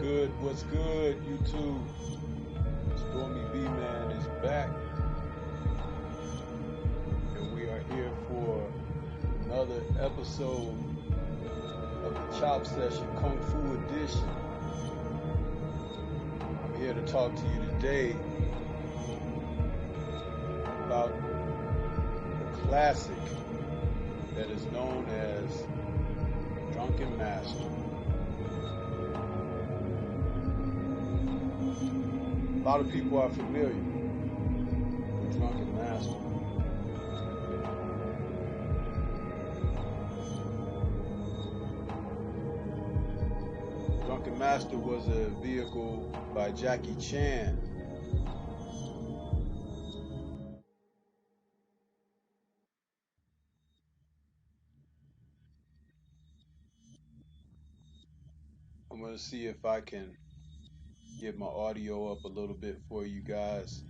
What's good, YouTube? Stormy B Man is back, and we are here for another episode of the Chop Session Kung Fu Edition. I'm here to talk to you today about the classic that is known as Drunken Master. A lot of people are familiar with Drunken Master. Drunken Master was a vehicle by Jackie Chan. I'm going to see if I can get my audio up a little bit for you guys.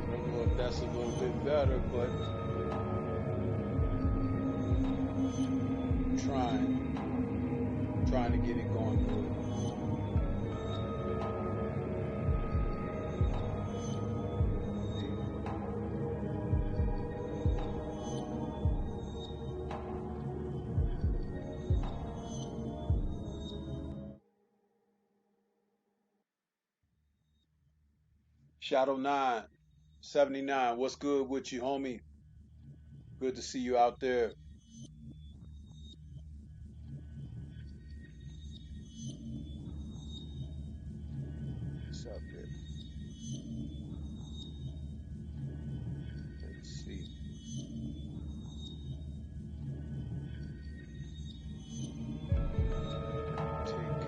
I don't know if that's a little bit better, but I'm trying to get it going good. Shadow 979, what's good with you, homie? Good to see you out there. What's up there? Let's see. Take.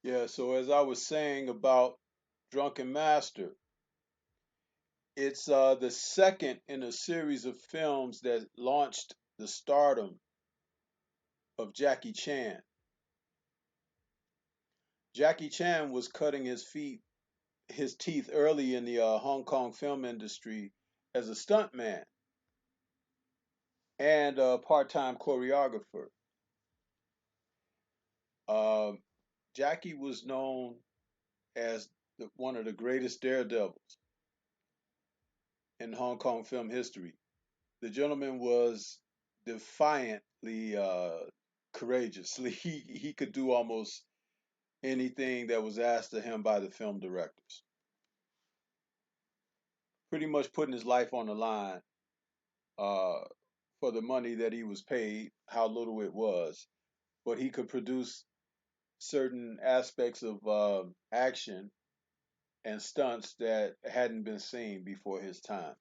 Yeah, so as I was saying about Drunken Master, it's the second in a series of films that launched the stardom of Jackie Chan. Jackie Chan was cutting his teeth early in the Hong Kong film industry as a stuntman and a part-time choreographer. Um, Jackie was known as one of the greatest daredevils in Hong Kong film history. The gentleman was defiantly courageous. He could do almost anything that was asked of him by the film directors. Pretty much putting his life on the line uh, for the money that he was paid, how little it was. But he could produce certain aspects of action and stunts that hadn't been seen before his time.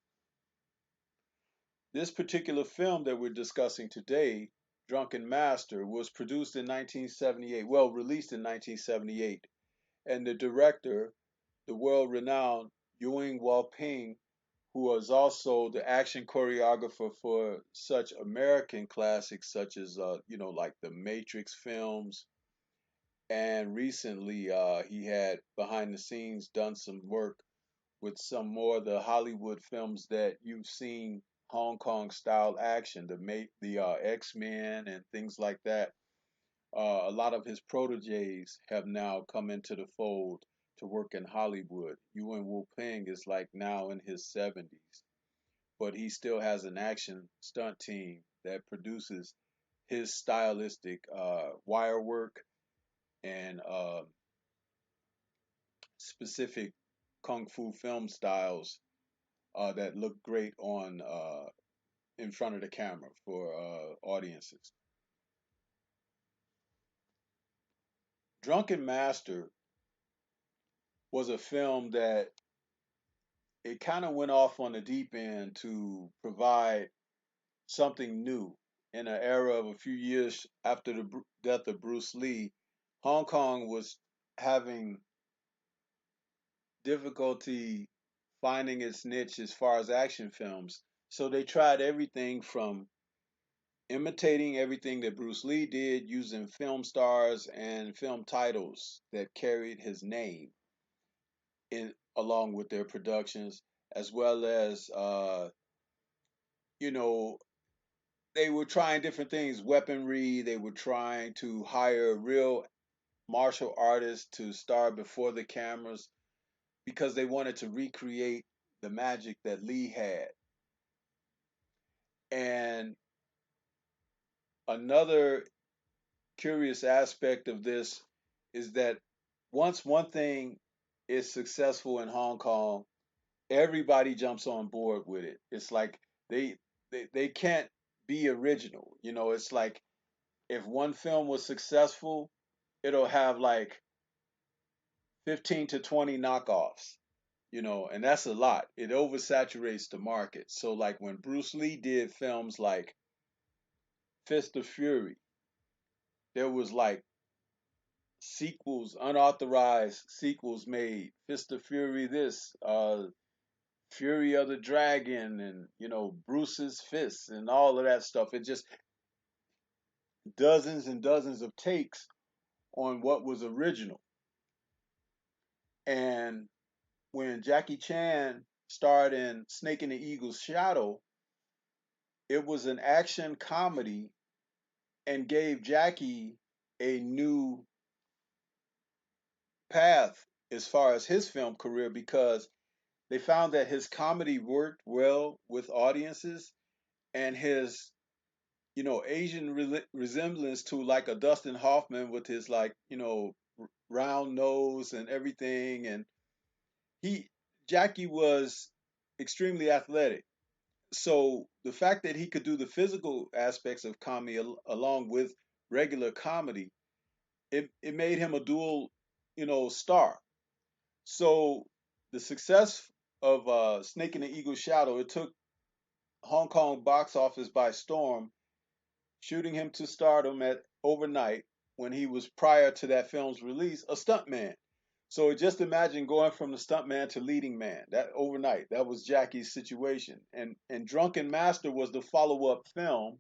This particular film that we're discussing today, Drunken Master, was produced in 1978, well, released in 1978, and the director, the world renowned Yuen Woo-ping, who was also the action choreographer for such American classics such as like the Matrix films. And recently he had behind the scenes done some work with some more of the Hollywood films that you've seen, Hong Kong style action, the X-Men and things like that. A lot of his proteges have now come into the fold to work in Hollywood. Yuan Wu Ping is like now in his 70s, but he still has an action stunt team that produces his stylistic wire work and specific kung fu film styles that look great on in front of the camera for audiences. Drunken Master was a film that it kind of went off on the deep end to provide something new in an era of a few years after the death of Bruce Lee. Hong Kong was having difficulty finding its niche as far as action films. So they tried everything from imitating everything that Bruce Lee did, using film stars and film titles that carried his name in along with their productions, as well as you know they were trying different things, weaponry. They were trying to hire real martial artists to star before the cameras because they wanted to recreate the magic that Lee had. And another curious aspect of this is that once one thing is successful in Hong Kong, everybody jumps on board with it. It's like they they can't be original. It's like if one film was successful, it'll have like 15 to 20 knockoffs, and that's a lot. It oversaturates the market. So like when Bruce Lee did films like Fist of Fury, there was like sequels, unauthorized sequels made. Fist of Fury, this, Fury of the Dragon, and Bruce's Fists, and all of that stuff. It just dozens and dozens of takes on what was original. And when Jackie Chan starred in Snake and the Eagle's Shadow, it was an action comedy and gave Jackie a new path as far as his film career because they found that his comedy worked well with audiences and his Asian resemblance to like a Dustin Hoffman with his like round nose and everything, and he Jackie was extremely athletic. So the fact that he could do the physical aspects of comedy along with regular comedy, it made him a dual star. So the success of Snake and the Eagle's Shadow, it took Hong Kong box office by storm, shooting him to stardom at overnight when he was prior to that film's release a stuntman. So just imagine going from the stuntman to leading man that overnight. That was Jackie's situation. And Drunken Master was the follow-up film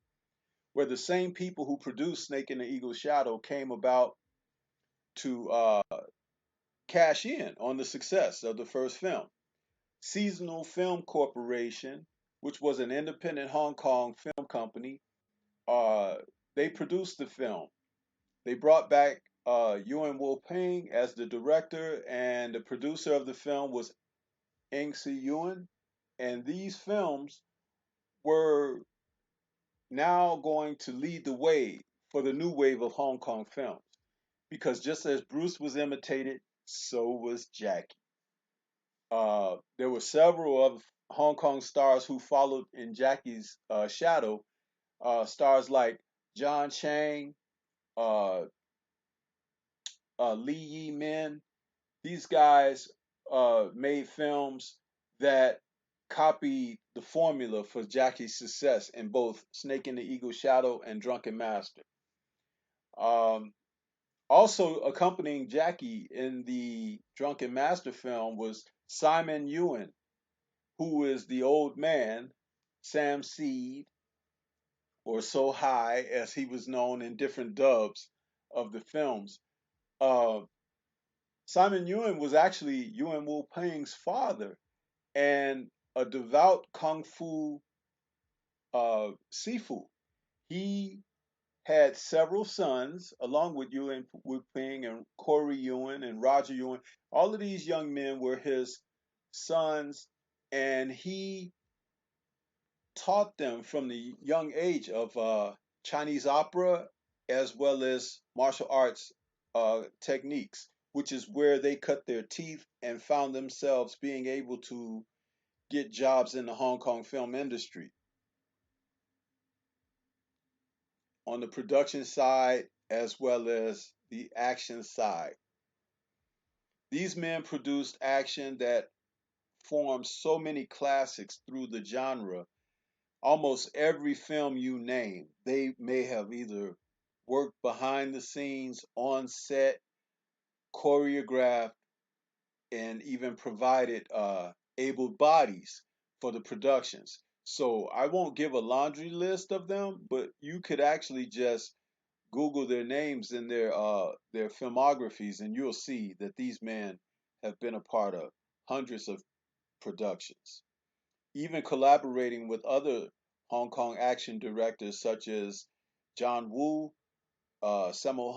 where the same people who produced Snake and the Eagle's Shadow came about to cash in on the success of the first film. Seasonal Film Corporation, which was an independent Hong Kong film company, uh, they produced the film. They brought back Yuan Wu Ping as the director, and the producer of the film was Eng Si Yuan. And these films were now going to lead the way for the new wave of Hong Kong films. Because just as Bruce was imitated, so was Jackie. There were several of Hong Kong stars who followed in Jackie's shadow. Stars like John Chang, uh, Lee Yi Min. These guys made films that copied the formula for Jackie's success in both Snake and the Eagle Shadow and Drunken Master. Um, Also accompanying Jackie in the Drunken Master film was Simon Yuen, who is the old man, Sam Seed, or So High, as he was known in different dubs of the films. Uh, Simon Yuen was actually Yuen Wu Peng's father and a devout kung fu sifu. He had several sons along with Yuen Wu Peng and Corey Yuen and Roger Yuen. All of these young men were his sons, and he taught them from the young age of Chinese opera as well as martial arts techniques, which is where they cut their teeth and found themselves being able to get jobs in the Hong Kong film industry on the production side as well as the action side. These men produced action that formed so many classics through the genre. Almost every film you name, they may have either worked behind the scenes, on set, choreographed, and even provided able bodies for the productions. So I won't give a laundry list of them, but you could actually just Google their names and their filmographies, and you'll see that these men have been a part of hundreds of productions, even collaborating with other Hong Kong action directors such as John Woo, Sammo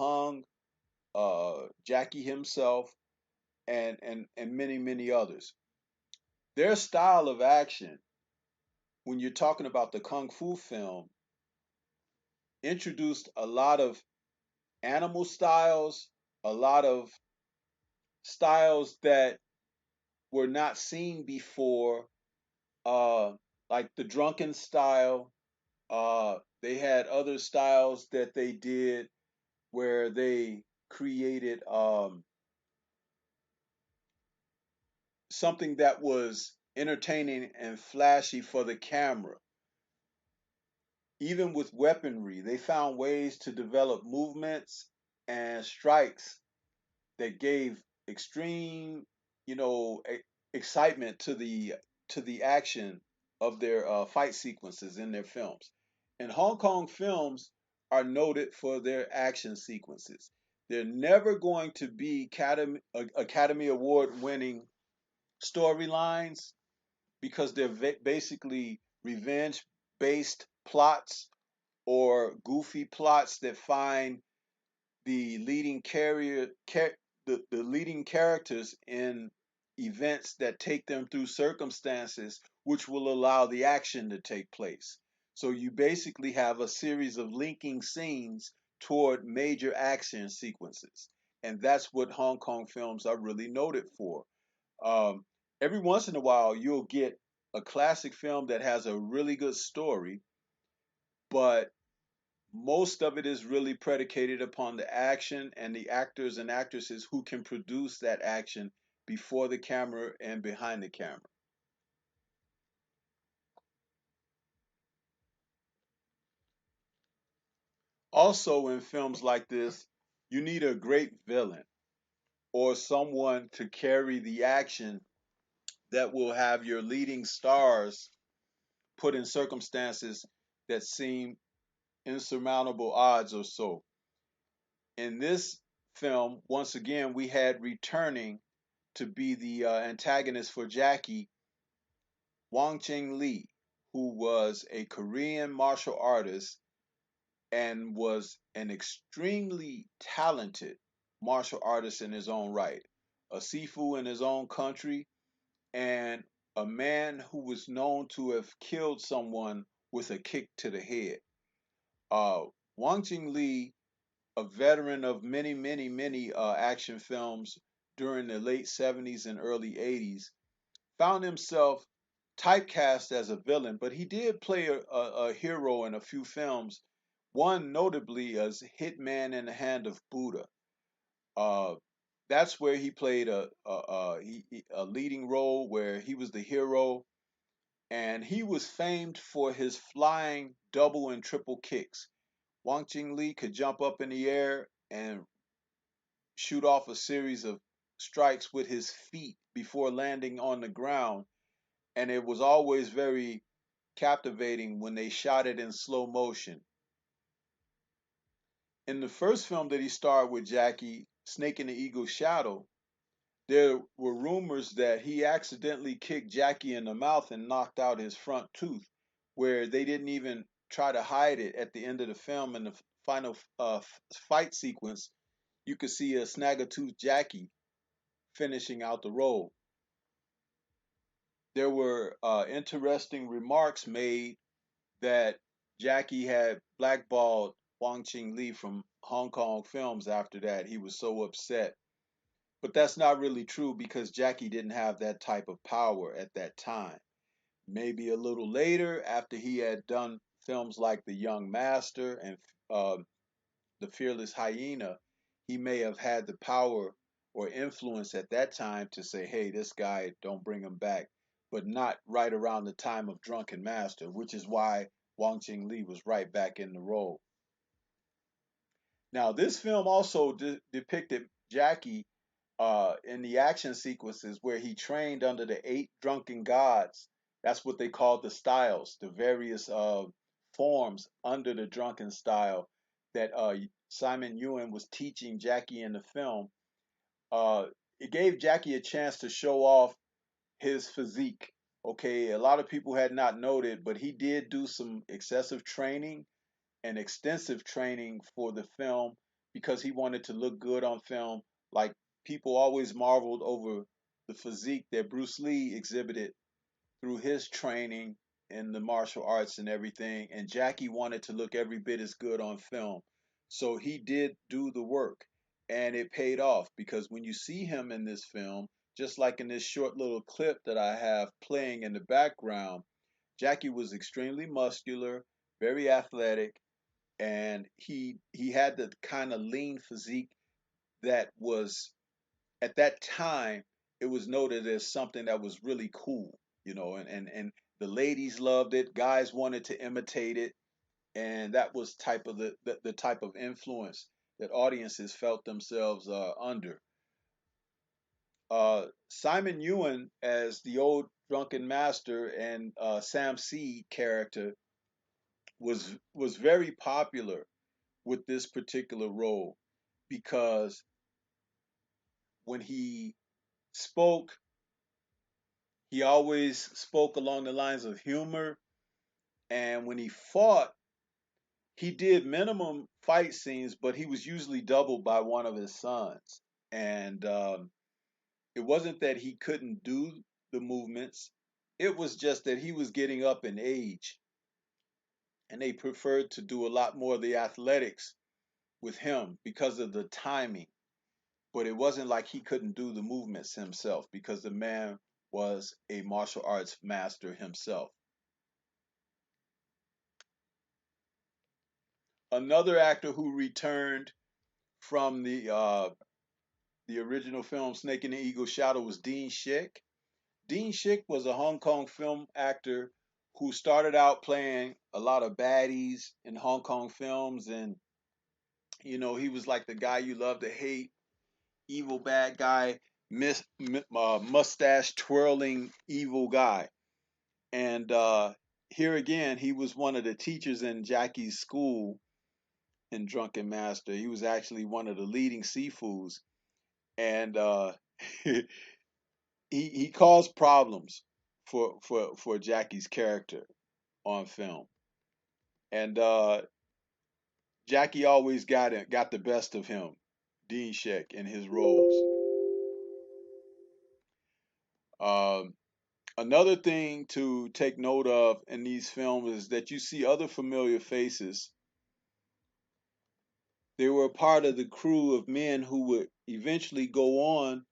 Hung, Jackie himself, and many others. Their style of action, when you're talking about the kung fu film, introduced a lot of animal styles, a lot of styles that were not seen before, uh, like the drunken style. They had other styles that they did where they created something that was entertaining and flashy for the camera. Even with weaponry, they found ways to develop movements and strikes that gave extreme, you know, excitement to the action of their fight sequences in their films. And Hong Kong films are noted for their action sequences. They're never going to be Academy Award winning storylines because they're basically revenge based plots or goofy plots that find the leading the leading characters in events that take them through circumstances which will allow the action to take place. So you basically have a series of linking scenes toward major action sequences. And that's what Hong Kong films are really noted for. Um, every once in a while, you'll get a classic film that has a really good story, but most of it is really predicated upon the action and the actors and actresses who can produce that action before the camera and behind the camera. Also, in films like this, you need a great villain or someone to carry the action that will have your leading stars put in circumstances that seem insurmountable odds or so. In this film, once again, we had returning to be the antagonist for Jackie, Wang Ching Lee, who was a Korean martial artist and was an extremely talented martial artist in his own right, a sifu in his own country, and a man who was known to have killed someone with a kick to the head. Uh, Wang Ching Lee, a veteran of many action films during the late 70s and early 80s, found himself typecast as a villain, but he did play a hero in a few films, one notably as Hitman in the Hand of Buddha. Uh, that's where he played a leading role where he was the hero, and he was famed for his flying double and triple kicks. Wang Ching Lee could jump up in the air and shoot off a series of strikes with his feet before landing on the ground, and it was always very captivating when they shot it in slow motion. In the first film that he starred with Jackie, Snake in the Eagle's Shadow, there were rumors that he accidentally kicked Jackie in the mouth and knocked out his front tooth, where they didn't even try to hide it at the end of the film. In the final fight sequence, you could see a snag-a-tooth Jackie finishing out the role. There were interesting remarks made that Jackie had blackballed Wang Ching Lee from Hong Kong films after that. He was so upset. But that's not really true because Jackie didn't have that type of power at that time. Maybe a little later, after he had done films like The Young Master and uh, The Fearless Hyena, he may have had the power or influence at that time to say, hey, this guy, don't bring him back. But not right around the time of Drunken Master, which is why Wang Ching Lee was right back in the role. Now, this film also depicted Jackie in the action sequences where he trained under the eight drunken gods. That's what they called the styles, the various forms under the drunken style that Simon Ewan was teaching Jackie in the film. Uh, it gave Jackie a chance to show off his physique. Okay, a lot of people had not noted, but he did do some excessive training and extensive training for the film because he wanted to look good on film. Like people always marveled over the physique that Bruce Lee exhibited through his training in the martial arts and everything. And Jackie wanted to look every bit as good on film. So he did do the work and it paid off because when you see him in this film, just like in this short little clip that I have playing in the background, Jackie was extremely muscular, very athletic, and he had the kind of lean physique that was at that time it was noted as something that was really cool, and the ladies loved it, guys wanted to imitate it, and that was type of the type of influence that audiences felt themselves under. Simon Ewan as the old drunken master and Sam Seed character was very popular with this particular role because when he spoke, he always spoke along the lines of humor. And when he fought, he did minimum fight scenes, but he was usually doubled by one of his sons. And it wasn't that he couldn't do the movements, it was just that he was getting up in age. And they preferred to do a lot more of the athletics with him because of the timing. But it wasn't like he couldn't do the movements himself because the man was a martial arts master himself. Another actor who returned from the original film Snake in the Eagle's Shadow was Dean Shick. Dean Shick was a Hong Kong film actor who started out playing a lot of baddies in Hong Kong films, and he was like the guy you love to hate, evil bad guy, mustache twirling evil guy. And here again, he was one of the teachers in Jackie's school in Drunken Master. He was actually one of the leading Sifus, and he caused problems for Jackie's character on film. And Jackie always got the best of him, Dean Sheck, in his roles. Um, Another thing to take note of in these films is that you see other familiar faces. They were a part of the crew of men who would eventually go on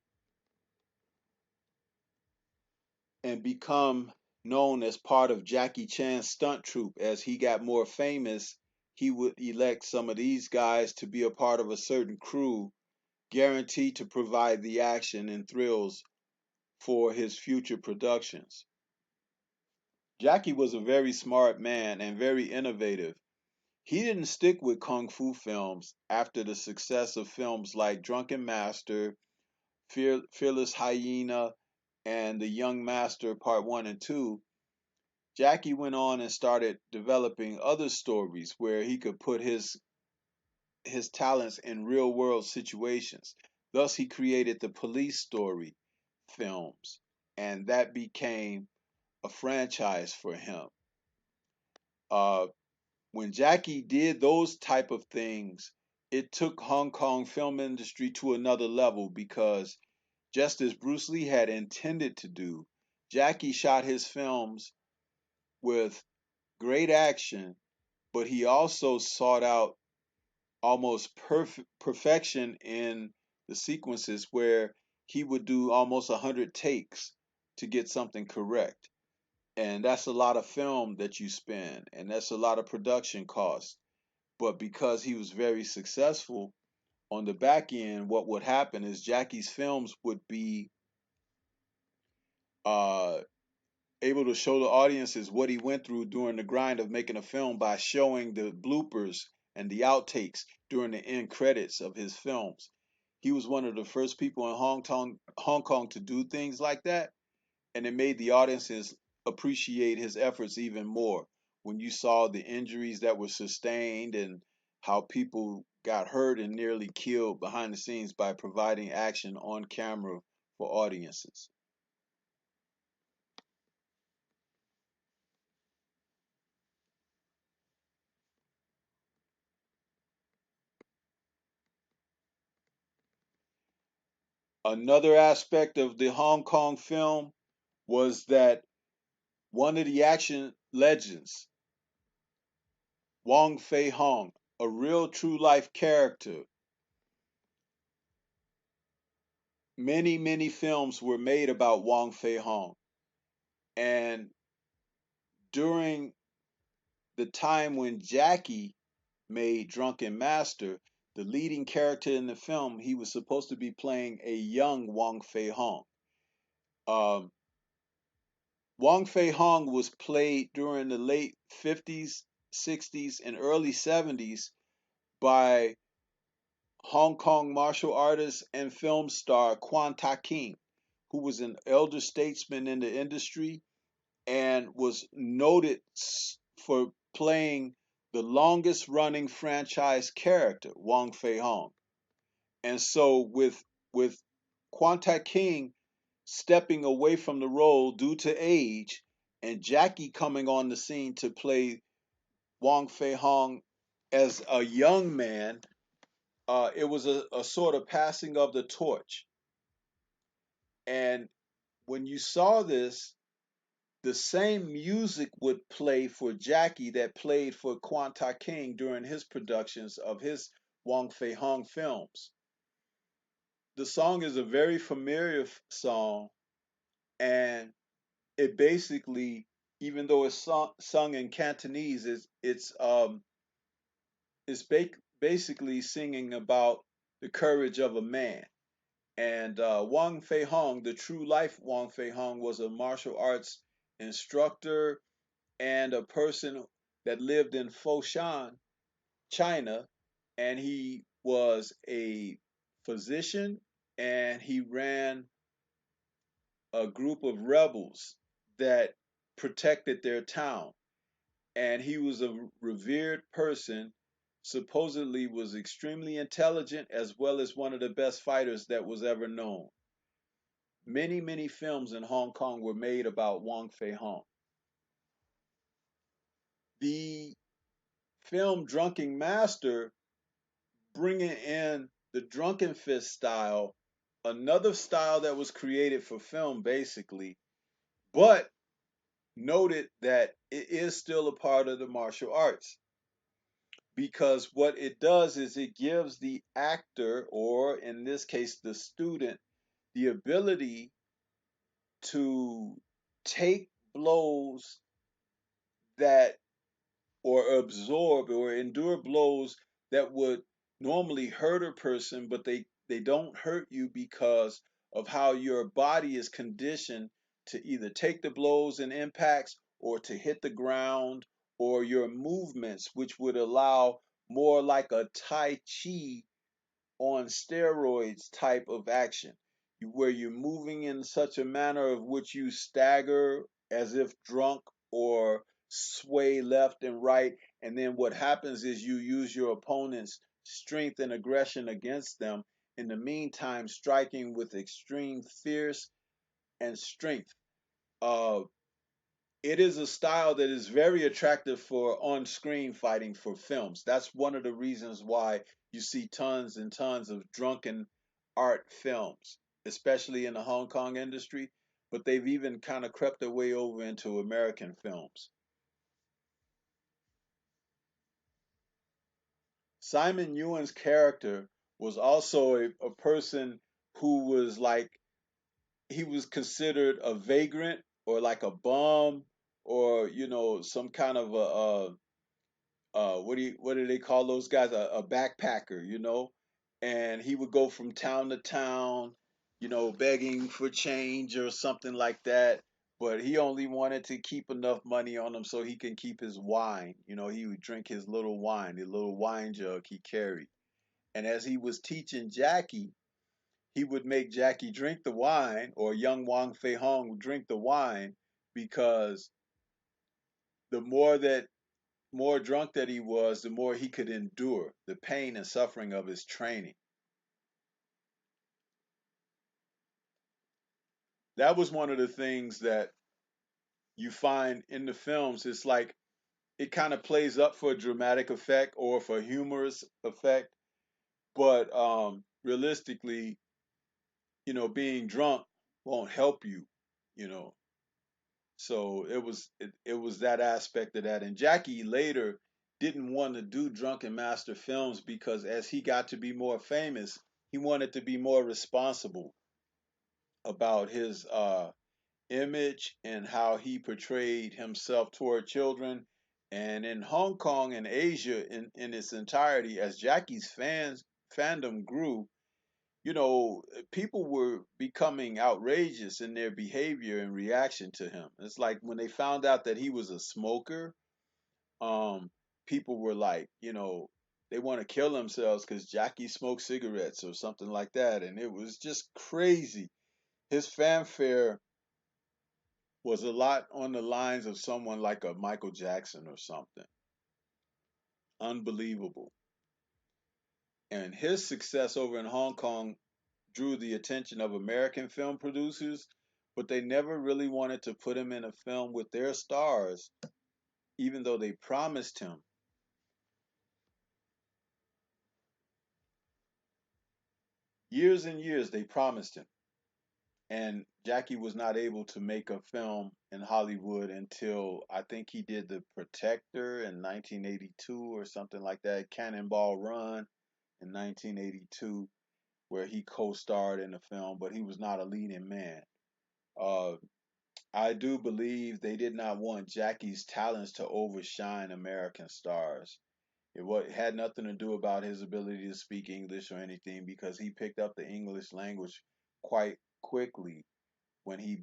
and become known as part of Jackie Chan's stunt troupe. As he got more famous, he would elect some of these guys to be a part of a certain crew, guaranteed to provide the action and thrills for his future productions. Jackie was a very smart man and very innovative. He didn't stick with kung fu films after the success of films like Drunken Master, Fearless Hyena, and The Young Master Part 1 and 2, Jackie went on and started developing other stories where he could put his talents in real world situations. Thus, he created the police story films, and that became a franchise for him. Uh, when Jackie did those type of things, it took Hong Kong film industry to another level because just as Bruce Lee had intended to do, Jackie shot his films with great action, but he also sought out almost perfection in the sequences where he would do almost 100 takes to get something correct. And that's a lot of film that you spend, and that's a lot of production costs. But because he was very successful on the back end, what would happen is Jackie's films would be uh, able to show the audiences what he went through during the grind of making a film by showing the bloopers and the outtakes during the end credits of his films. He was one of the first people in Hong Kong to do things like that, and it made the audiences appreciate his efforts even more when you saw the injuries that were sustained and how people got hurt and nearly killed behind the scenes by providing action on camera for audiences. Another aspect of the Hong Kong film was that one of the action legends, Wong Fei Hong, a real true life character, many films were made about Wong Fei Hong. And during the time when Jackie made Drunken Master, the leading character in the film, he was supposed to be playing a young Wong Fei Hong. Um, Wong Fei Hong was played during the late 50s, 60s, and early 70s by Hong Kong martial artist and film star Quan Ta King, who was an elder statesman in the industry and was noted for playing the longest running franchise character, Wong Fei Hong. And so with Quantai King stepping away from the role due to age and Jackie coming on the scene to play Wong Fei Hong as a young man, it was a sort of passing of the torch. And when you saw this, the same music would play for Jackie that played for Quanta King during his productions of his Wong Fei Hong films. The song is a very familiar song, and it basically, even though it's sung in Cantonese, it's basically singing about the courage of a man. And Wong Fei Hong, the true life Wong Fei Hong, was a martial arts instructor and a person that lived in Foshan, China, and he was a physician and he ran a group of rebels that protected their town. And he was a revered person, supposedly was extremely intelligent as well as one of the best fighters that was ever known. Many films in Hong Kong were made about Wong Fei Hong. The film Drunken Master, bringing in the drunken fist style, another style that was created for film basically, but noted that it is still a part of the martial arts because what it does is it gives the actor, or in this case the student, the ability to take blows that or absorb or endure blows that would normally hurt a person, but they don't hurt you because of how your body is conditioned to either take the blows and impacts or to hit the ground, or your movements, which would allow more like a Tai Chi on steroids type of action. where you're moving in such a manner of which you stagger as if drunk or sway left and right. And then what happens is you use your opponent's strength and aggression against them. In the meantime, striking with extreme fierce and strength. Uh, it is a style that is very attractive for on-screen fighting for films. That's one of the reasons why you see tons and tons of drunken art films, especially in the Hong Kong industry, but they've even kind of crept their way over into American films. Simon Ewan's character was also a person who was like, he was considered a vagrant or like a bum, or some kind of what do they call those guys, a backpacker, and he would go from town to town, begging for change or something like that, but he only wanted to keep enough money on him so he can keep his wine. He would drink his little wine, the little wine jug he carried. And as he was teaching Jackie, he would make Jackie drink the wine, or young Wang Fei Hong would drink the wine, because the more drunk that he was, the more he could endure the pain and suffering of his training. That was one of the things that you find in the films. It's like it kind of plays up for a dramatic effect or for a humorous effect, but realistically, being drunk won't help you, you know. So it was that aspect of that. And Jackie later didn't want to do Drunken Master films because as he got to be more famous, he wanted to be more responsible about his image and how he portrayed himself toward children. And in Hong Kong and Asia in its entirety, as Jackie's fandom grew, you know, people were becoming outrageous in their behavior in reaction to him. It's like when they found out that he was a smoker, um, people were like, they want to kill themselves because Jackie smoked cigarettes or something like that. And it was just crazy. His fanfare was a lot on the lines of someone like a Michael Jackson or something. Unbelievable. And his success over in Hong Kong drew the attention of American film producers, but they never really wanted to put him in a film with their stars, even though they promised him. Years and years they promised him. And Jackie was not able to make a film in Hollywood until I think he did The Protector in 1982 or something like that, Cannonball Run in 1982, where he co-starred in the film, but he was not a leading man. Uh, I do believe they did not want Jackie's talents to overshine American stars. Had nothing to do about his ability to speak English or anything, because he picked up the English language quite quickly when he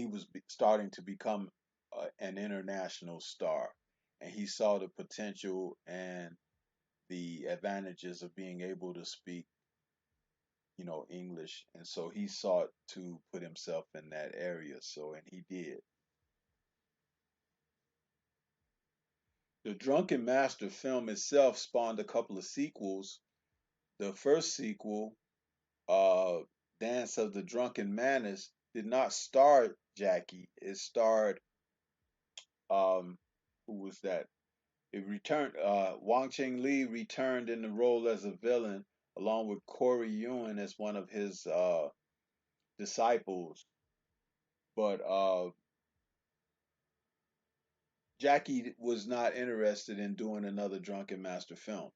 was starting to become an international star, and he saw the potential and the advantages of being able to speak, English, and so he sought to put himself in that area. So, and he did. The Drunken Master film itself spawned a couple of sequels. The first sequel, uh, Dance of the Drunken Manas, did not star Jackie. It starred who was that? It returned. Wang Ching Li returned in the role as a villain, along with Corey Yuen as one of his disciples. But Jackie was not interested in doing another Drunken Master film.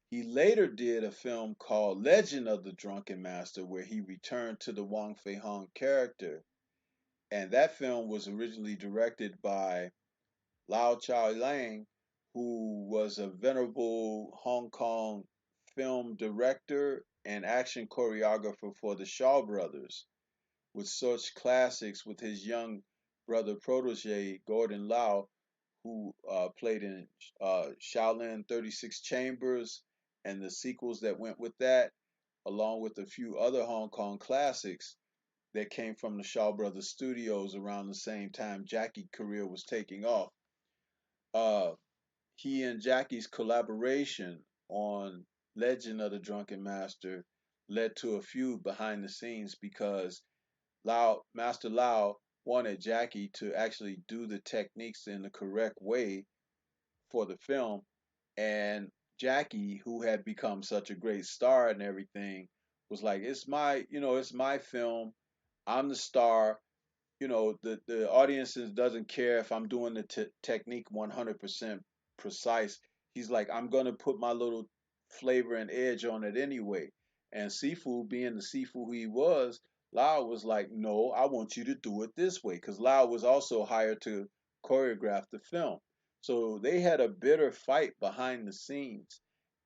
He later did a film called Legend of the Drunken Master, where he returned to the Wang Fei Hong character. And that film was originally directed by Lau Chao Lang, who was a venerable Hong Kong film director and action choreographer for the Shaw Brothers, with such classics with his young brother protege, Gordon Lau, who played in Shaolin 36 Chambers and the sequels that went with that. along with a few other Hong Kong classics that came from the Shaw Brothers studios around the same time Jackie's career was taking off. Uh, he and Jackie's collaboration on Legend of the Drunken Master led to a feud behind the scenes because Master Lau wanted Jackie to actually do the techniques in the correct way for the film, and Jackie, who had become such a great star and everything, was like, "It's my, it's my film. I'm the star. The audiences doesn't care if I'm doing the technique 100% precise. He's like, I'm gonna put my little flavor and edge on it anyway. And Sifu, being the Sifu he was, Lau was like, no, I want you to do it this way, because Lau was also hired to choreograph the film. So they had a bitter fight behind the scenes,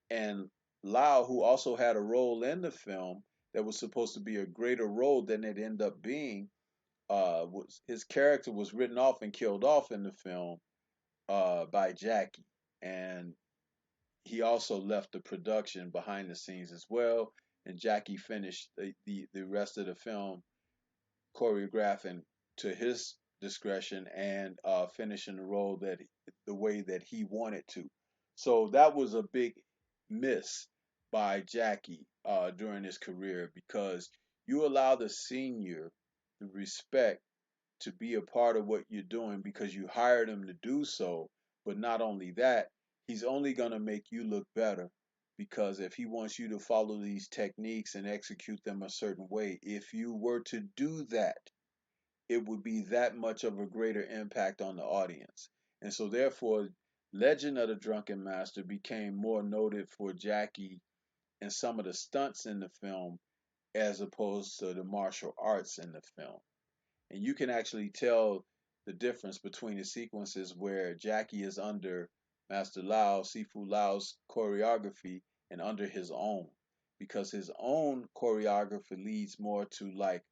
and Lau, who also had a role in the film that was supposed to be a greater role than it ended up being, was his character was written off and killed off in the film by Jackie, and he also left the production behind the scenes as well. And Jackie finished the rest of the film choreographing to his discretion and finishing the role the way that he wanted to. So that was a big miss by Jackie during his career, because you allow the senior the respect to be a part of what you're doing because you hired him to do so. But not only that, he's only going to make you look better, because if he wants you to follow these techniques and execute them a certain way, if you were to do that, it would be that much of a greater impact on the audience. And so, therefore, Legend of the Drunken Master became more noted for Jackie and some of the stunts in the film as opposed to the martial arts in the film. And you can actually tell the difference between the sequences where Jackie is under Master Lao, Sifu Lao's choreography, and under his own, because his own choreography leads more to like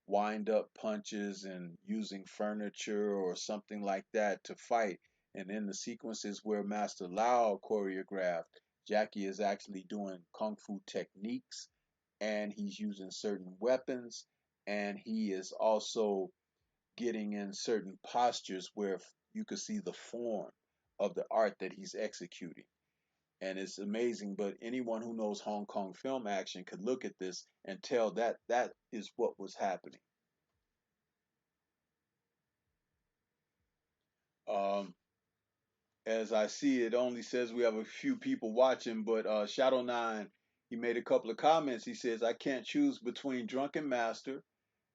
wind up punches and using furniture or something like that to fight. And in the sequences where Master Lao choreographed, Jackie is actually doing kung fu techniques, and he's using certain weapons, and he is also getting in certain postures where you could see the form of the art that he's executing. And it's amazing, but anyone who knows Hong Kong film action could look at this and tell that that is what was happening. Um, as I see, it only says we have a few people watching, but Shadow Nine, he made a couple of comments. He says, I can't choose between Drunken Master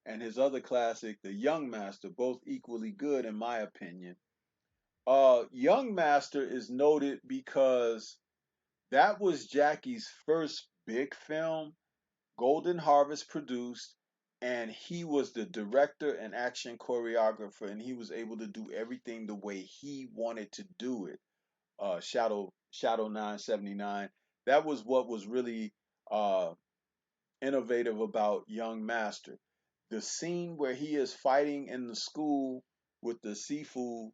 and his other classic, The Young Master, both equally good in my opinion. Young Master is noted because that was Jackie's first big film. Golden Harvest produced, and he was the director and action choreographer, and he was able to do everything the way he wanted to do it. Shadow 979. That was what was really uh, innovative about Young Master. The scene where he is fighting in the school with the Sifu,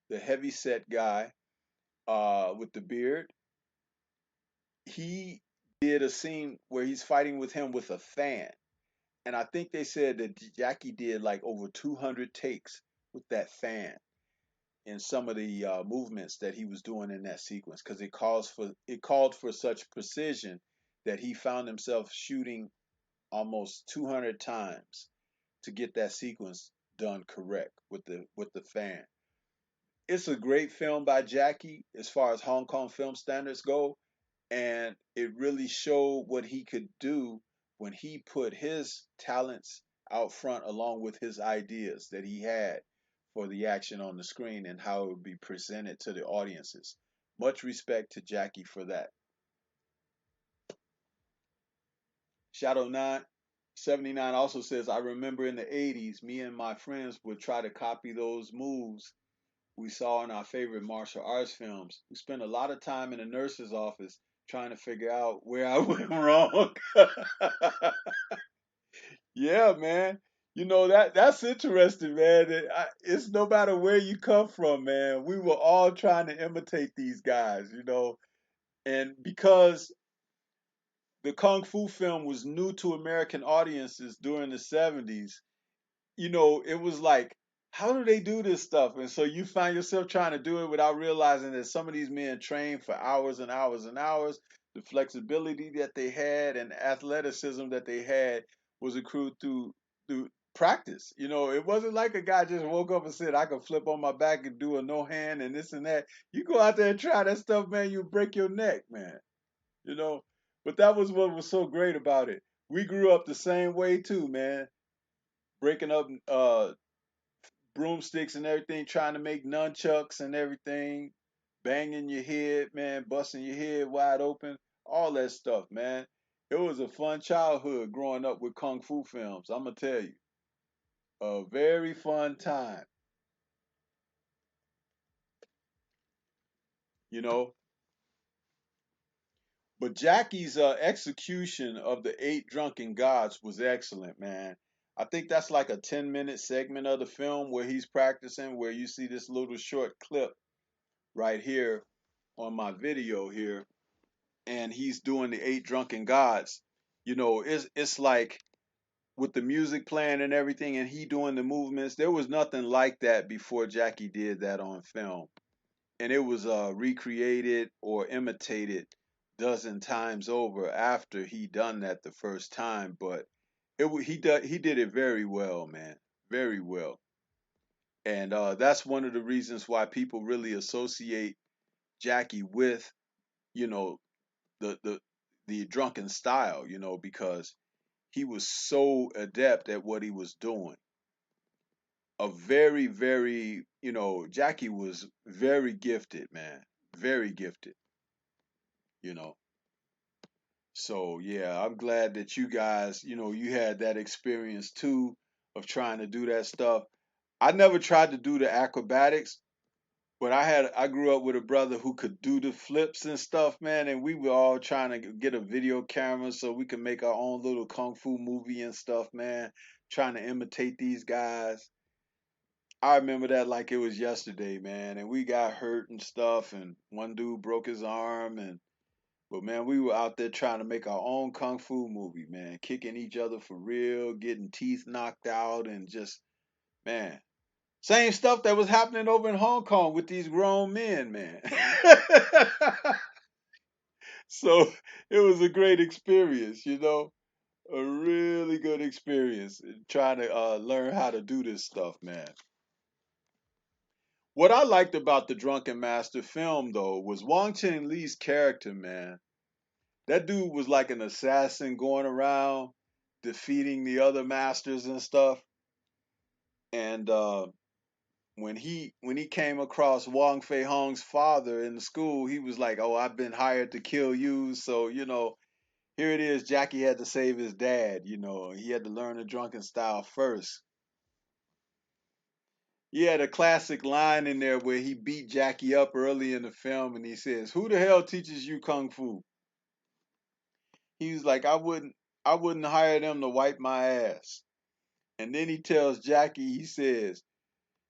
the heavy set guy with the beard, he did a scene where he's fighting with him with a fan. And I think they said that Jackie did like over 200 takes with that fan in some of the movements that he was doing in that sequence, because it called for such precision that he found himself shooting almost 200 times to get that sequence done correct with the fan. It's a great film by Jackie as far as Hong Kong film standards go, and it really showed what he could do when he put his talents out front along with his ideas that he had for the action on the screen and how it would be presented to the audiences. Much respect to Jackie for that. Shadow 979 also says, I remember in the 80s, me and my friends would try to copy those moves we saw in our favorite martial arts films. We spent a lot of time in the nurse's office trying to figure out where I went wrong. Yeah, man. That's interesting, man. It's no matter where you come from, man. We were all trying to imitate these guys, and because the kung fu film was new to American audiences during the 70s, it was like, how do they do this stuff? And so you find yourself trying to do it without realizing that some of these men trained for hours and hours and hours. The flexibility that they had and athleticism that they had was accrued through practice. It wasn't like a guy just woke up and said, I could flip on my back and do a no hand and this and that. You go out there and try that stuff, man, you break your neck, man. You know. But that was what was so great about it. We grew up the same way too, man. Breaking up broomsticks and everything, trying to make nunchucks and everything, banging your head, man, busting your head wide open, all that stuff, man. It was a fun childhood growing up with kung fu films. I'm gonna tell you, a very fun time. You know, but Jackie's execution of the eight drunken gods was excellent, man. I think that's like a 10-minute segment of the film where he's practicing, where you see this little short clip right here on my video here, and he's doing the eight drunken gods. It's like with the music playing and everything, and he doing the movements. There was nothing like that before Jackie did that on film, and it was recreated or imitated dozen times over after he done that the first time. But he did it very well, man, very well, and that's one of the reasons why people really associate Jackie with you know the the drunken style, because he was so adept at what he was doing. A very, very, Jackie was very gifted, man. Very gifted, you know. So yeah, I'm glad that you guys, you had that experience too of trying to do that stuff. I never tried to do the acrobatics, but I grew up with a brother who could do the flips and stuff, man, and we were all trying to get a video camera so we could make our own little kung fu movie and stuff, man, trying to imitate these guys. I remember that like it was yesterday, man, and we got hurt and stuff, and one dude broke his arm, and but man, we were out there trying to make our own kung fu movie, man, kicking each other for real, getting teeth knocked out, and just man, same stuff that was happening over in Hong Kong with these grown men, man. So it was a great experience, a really good experience trying to learn how to do this stuff, man. What I liked about the Drunken Master film, though, was Wong Chen Lee's character, man. That dude was like an assassin going around defeating the other masters and stuff. And when he came across Wong Fei Hong's father in the school, he was like, "Oh, I've been hired to kill you." So here it is. Jackie had to save his dad. He had to learn the drunken style first. He had a classic line in there where he beat Jackie up early in the film, and he says, "Who the hell teaches you kung fu?" He was like, "I wouldn't hire them to wipe my ass." And then he tells Jackie, he says,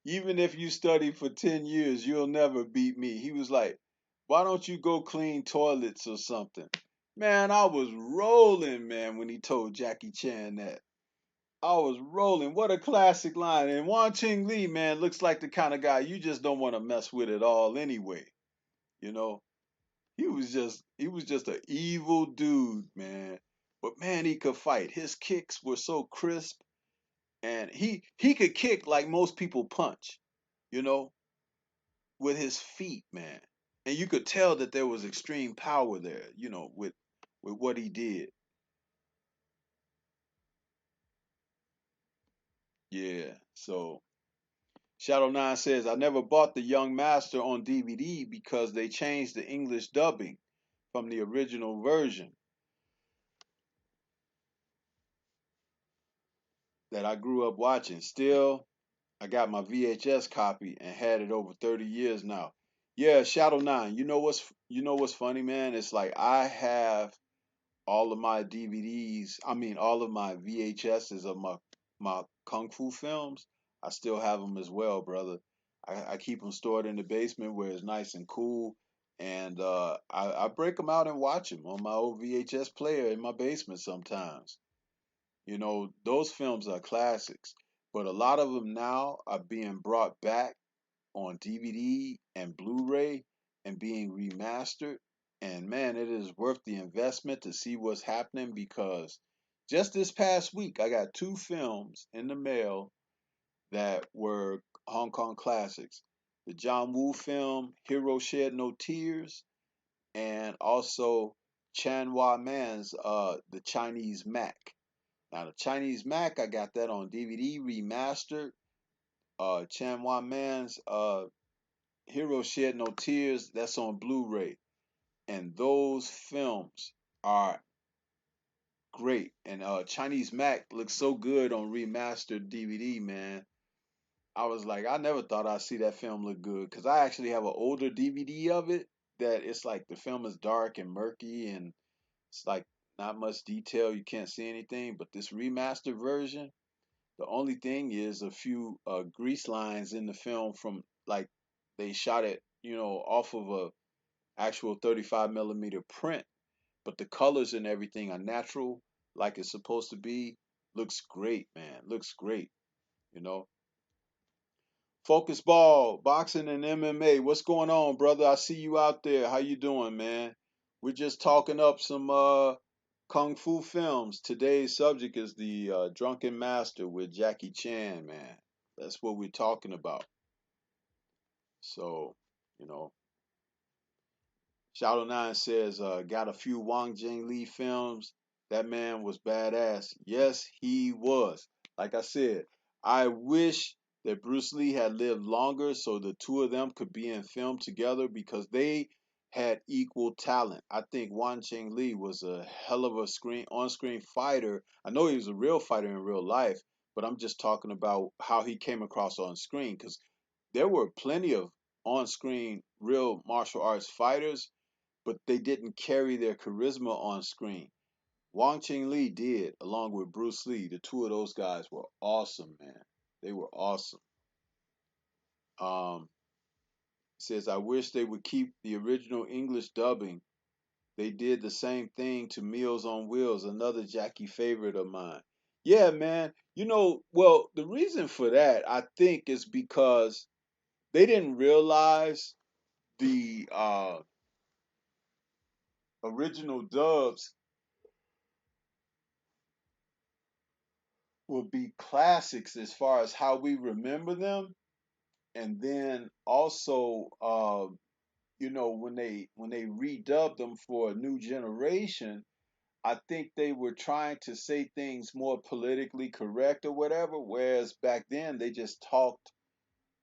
"Even if you study for 10 years, you'll never beat me." He was like, "Why don't you go clean toilets or something?" Man, I was rolling, man, when he told Jackie Chan that. I was rolling. What a classic line. And Wan Ching Lee, man, looks like the kind of guy you just don't want to mess with at all anyway. You know, he was just an evil dude, man. But man, he could fight. His kicks were so crisp, and he could kick like most people punch, you know, with his feet, man. And you could tell that there was extreme power there, with what he did. Yeah. So Shadow Nine says, I never bought The Young Master on DVD because they changed the English dubbing from the original version that I grew up watching. Still, I got my VHS copy and had it over 30 years now. Yeah, Shadow Nine. You know what's funny, man? It's like I have all of my DVDs. I mean, all of my VHSs of my kung fu films. I still have them as well, brother. I keep them stored in the basement where it's nice and cool, and I break them out and watch them on my old VHS player in my basement sometimes. You know, those films are classics, but a lot of them now are being brought back on DVD and Blu-ray and being remastered. And man, it is worth the investment to see what's happening because just this past week, I got two films in the mail that were Hong Kong classics. The John Woo film, Hero Shed No Tears, and also Chan Hua Man's The Chinese Mac. Now, the Chinese Mac, I got that on DVD remastered. Chan Hua Man's Hero Shed No Tears, that's on Blu-ray. And those films are great. And Chinese Mac looks so good on remastered DVD, man. I was like, I never thought I'd see that film look good because I actually have an older DVD of it that it's like the film is dark and murky and it's like not much detail. You can't see anything. But this remastered version, the only thing is a few grease lines in the film from like they shot it, you know, off of a actual 35 millimeter print, but the colors and everything are natural, like it's supposed to be. Looks great, man. Looks great. You know. Focus ball, boxing and MMA. What's going on, brother? I see you out there. How you doing, man? We're just talking up some kung fu films. Today's subject is the Drunken Master with Jackie Chan, man. That's what we're talking about. So, you know, Shadow Nine says, got a few Wang Jing Lee films. That man was badass. Yes, he was. Like I said, I wish that Bruce Lee had lived longer so the two of them could be in film together because they had equal talent. I think Wang Jing Lee was a hell of a on-screen fighter. I know he was a real fighter in real life, but I'm just talking about how he came across on screen because there were plenty of on-screen real martial arts fighters, but they didn't carry their charisma on screen. Wang Ching Lee did, along with Bruce Lee. The two of those guys were awesome, man. They were awesome. Says, I wish they would keep the original English dubbing. They did the same thing to Meals on Wheels, another Jackie favorite of mine. Yeah, man. You know, well, the reason for that, I think, is because they didn't realize the original dubs will be classics as far as how we remember them, and then also you know when they redubbed them for a new generation, I think they were trying to say things more politically correct or whatever, whereas back then they just talked,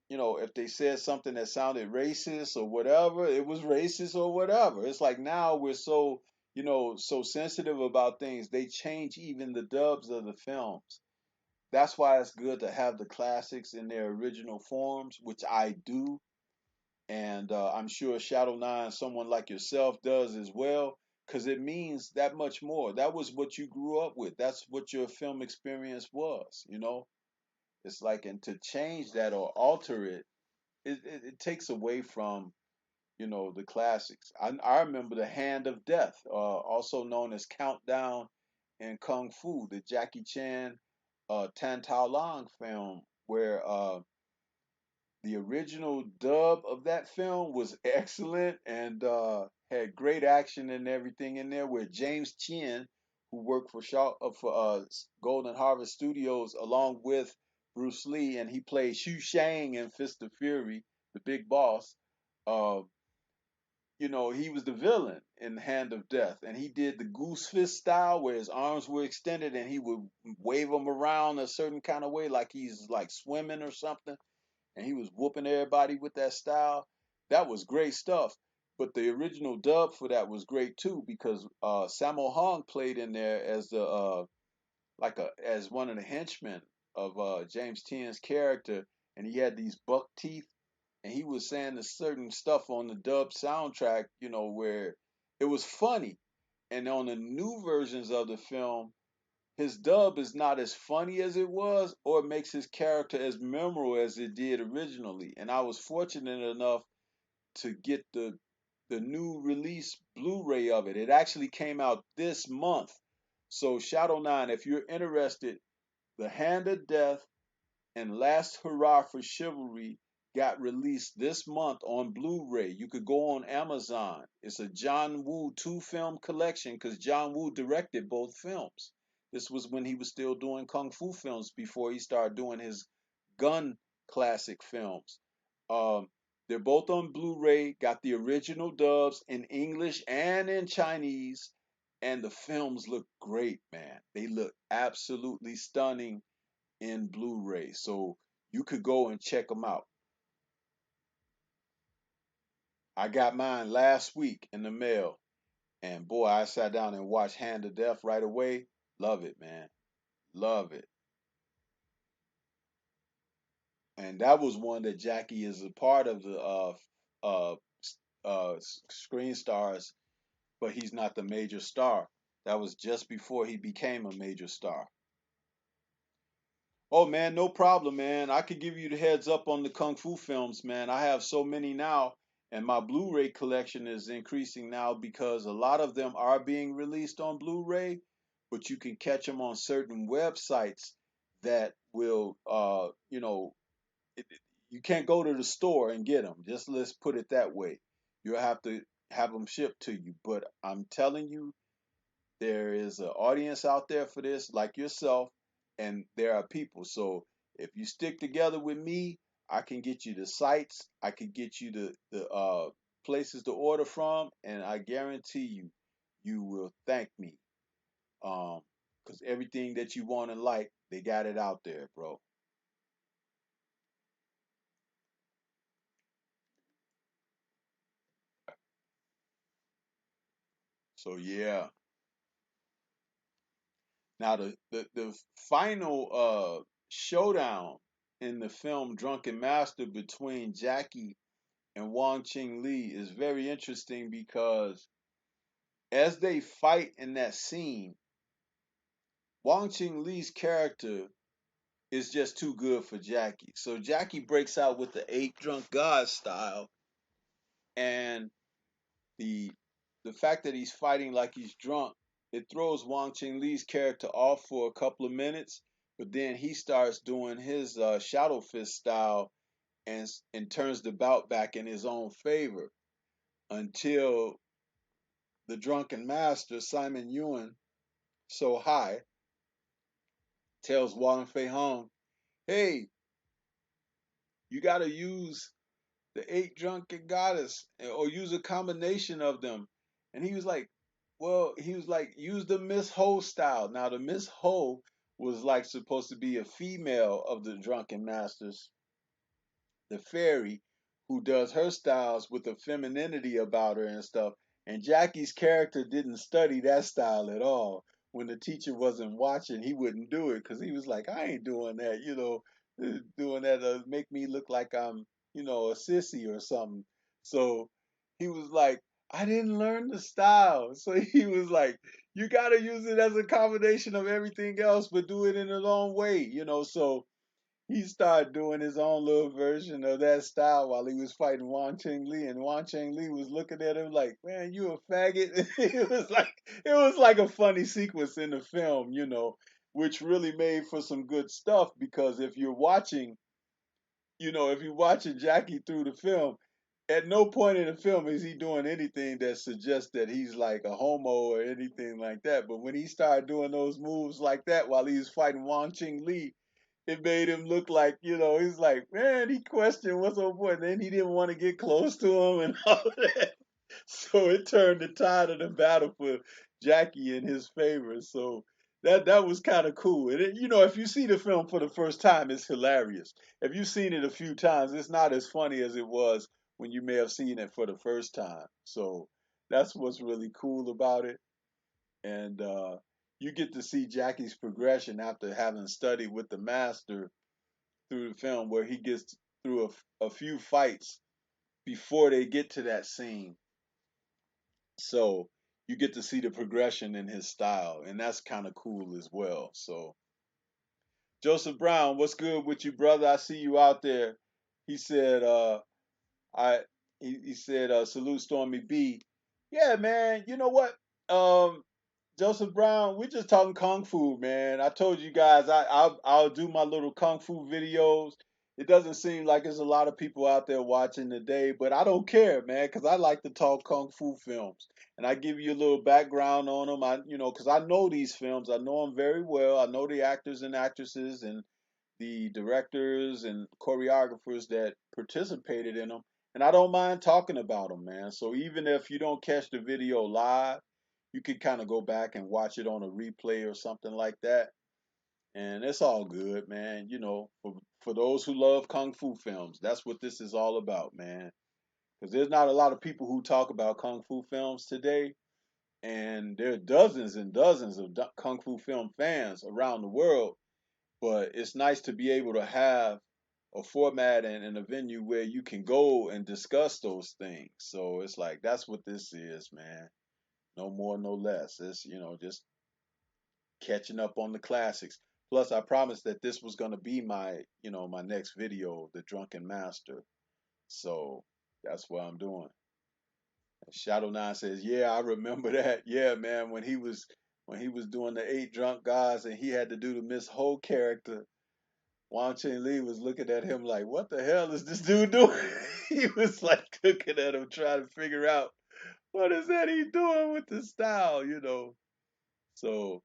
you know, if they said something that sounded racist or whatever, it was racist or whatever. It's like now we're so, you know, so sensitive about things, they change even the dubs of the films. That's why it's good to have the classics in their original forms, which I do. And I'm sure Shadow Nine, someone like yourself, does as well, because it means that much more. That was what you grew up with. That's what your film experience was, you know? It's like, and to change that or alter it, it takes away from, you know, the classics. I remember The Hand of Death, also known as Countdown in Kung Fu, the Jackie Chan Tan Tao Long film, where the original dub of that film was excellent and had great action and everything in there. Where James Chin, who worked for Golden Harvest Studios along with Bruce Lee, and he played Xu Shang in Fist of Fury, the big boss. Uh, you know, he was the villain in Hand of Death, and he did the goose fist style where his arms were extended and he would wave them around a certain kind of way, like he's like swimming or something, and he was whooping everybody with that style. That was great stuff. But the original dub for that was great too because Sammo Hung played in there as the like a as one of the henchmen of James Tien's character, and he had these buck teeth, and he was saying the certain stuff on the dub soundtrack, you know, where it was funny. And on the new versions of the film, his dub is not as funny as it was, or it makes his character as memorable as it did originally. And I was fortunate enough to get the the new release Blu-ray of it. It actually came out this month. So Shadow 9, if you're interested, The Hand of Death and Last Hurrah for Chivalry got released this month on Blu-ray. You could go on Amazon. It's a John Woo two-film collection because John Woo directed both films. This was when he was still doing kung fu films before he started doing his gun classic films. Um, they're both on Blu-ray. Got the original dubs in English and in Chinese, and the films look great, man. They look absolutely stunning in Blu-ray. So you could go and check them out. I got mine last week in the mail, and boy, I sat down and watched Hand of Death right away. Love it, man. Love it. And that was one that Jackie is a part of the uh Screen Stars, but he's not the major star. That was just before he became a major star. Oh man, no problem, man. I could give you the heads up on the kung fu films, man. I have so many now, and my Blu-ray collection is increasing now because a lot of them are being released on Blu-ray, but you can catch them on certain websites that will, you can't go to the store and get them. Just let's put it that way. You'll have to have them shipped to you. But I'm telling you, there is an audience out there for this, like yourself, and there are people. So if you stick together with me, I can get you the sites, I can get you the places to order from, and I guarantee you, you will thank me. Because everything that you want and like, they got it out there, bro. So yeah. Now the final showdown in the film Drunken Master between Jackie and Wang Ching Li is very interesting because as they fight in that scene, Wang Ching Li's character is just too good for Jackie. So Jackie breaks out with the eight drunk gods style, and the the fact that he's fighting like he's drunk, it throws Wang Ching Li's character off for a couple of minutes, but then he starts doing his shadow fist style and turns the bout back in his own favor until the drunken master, Simon Yuen, so high, tells Wang Fei Hong, hey, you got to use the eight drunken goddess or use a combination of them. And he was like, well, he was like, use the Miss Ho style. Now, the Miss Ho was like supposed to be a female of the drunken masters, the fairy, who does her styles with a femininity about her and stuff. And Jackie's character didn't study that style at all. When the teacher wasn't watching, he wouldn't do it because he was like, I ain't doing that, doing that make me look like I'm, a sissy or something. So he was like, I didn't learn the style. So he was like, you got to use it as a combination of everything else, but do it in its own way. So he started doing his own little version of that style while he was fighting Wan Cheng Li, and Wan Cheng Li was looking at him like, "Man, you a faggot." it was like a funny sequence in the film, which really made for some good stuff because if you're watching Jackie through the film, at no point in the film is he doing anything that suggests that he's like a homo or anything like that. But when he started doing those moves like that while he was fighting Wang Ching Li, it made him look like, he's like, man, he questioned what's so important. Then he didn't want to get close to him and all that. So it turned the tide of the battle for Jackie in his favor. So that was kind of cool. And if you see the film for the first time, it's hilarious. If you've seen it a few times, it's not as funny as it was when you may have seen it for the first time. So that's what's really cool about it. And you get to see Jackie's progression after having studied with the master through the film, where he gets through a few fights before they get to that scene. So you get to see the progression in his style, and that's kind of cool as well. So Joseph Brown, what's good with you, brother? I see you out there. He said, I he said, salute Stormy B. Yeah, man. You know what? Um, Joseph Brown, we're just talking kung fu, man. I told you guys I'll do my little kung fu videos. It doesn't seem like there's a lot of people out there watching today, but I don't care, man, because I like to talk kung fu films, and I give you a little background on them. Because I know these films, I know them very well. I know the actors and actresses and the directors and choreographers that participated in them, and I don't mind talking about them, man. So even if you don't catch the video live, you could kind of go back and watch it on a replay or something like that, and it's all good, man. For those who love kung fu films, that's what this is all about, man. Because there's not a lot of people who talk about kung fu films today, and there are dozens and dozens of kung fu film fans around the world. But it's nice to be able to have a format and a venue where you can go and discuss those things. So it's like that's what this is, man. No more, no less. It's just catching up on the classics. Plus, I promised that this was gonna be my next video, the Drunken Master. So that's what I'm doing. Shadow Nine says, "Yeah, I remember that. Yeah, man, when he was doing the eight drunk guys and he had to do the Miss Ho character. Wang Ching Lee was looking at him like, what the hell is this dude doing?" He was like looking at him, trying to figure out what is that he doing with the style. So,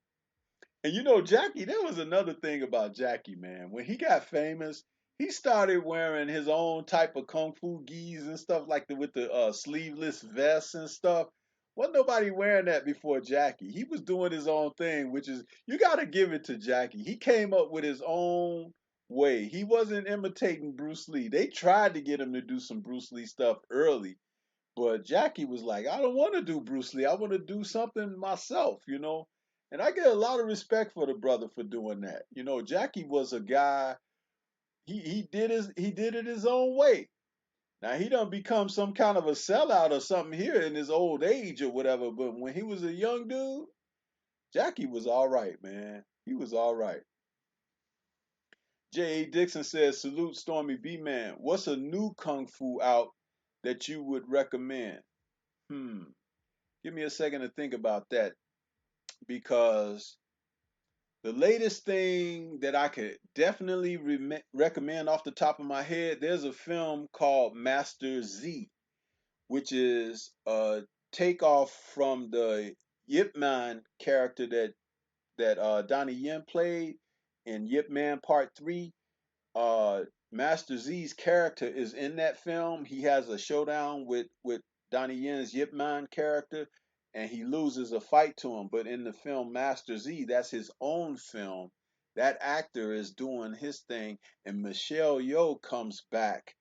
and Jackie, there was another thing about Jackie, man. When he got famous, he started wearing his own type of kung fu gis and stuff like with the sleeveless vests and stuff. Wasn't nobody wearing that before Jackie. He was doing his own thing, which is you got to give it to Jackie. He came up with his own way. He wasn't imitating Bruce Lee. They tried to get him to do some Bruce Lee stuff early, but Jackie was like, I don't want to do Bruce Lee. I want to do something myself. And I get a lot of respect for the brother for doing that. Jackie was a guy, he did it his own way. Now he done become some kind of a sellout or something here in his old age or whatever, but when he was a young dude, Jackie was all right, man. He was all right. J.A. Dixon says, salute Stormy B Man. What's a new kung fu out that you would recommend? Hmm. Give me a second to think about that because the latest thing that I could definitely recommend off the top of my head, there's a film called Master Z, which is a takeoff from the Yip Man character that Donnie Yen played in Yip Man Part 3. Master Z's character is in that film. He has a showdown with Donnie Yen's Yip Man character, and he loses a fight to him. But in the film Master Z, that's his own film. That actor is doing his thing, and Michelle Yeoh comes back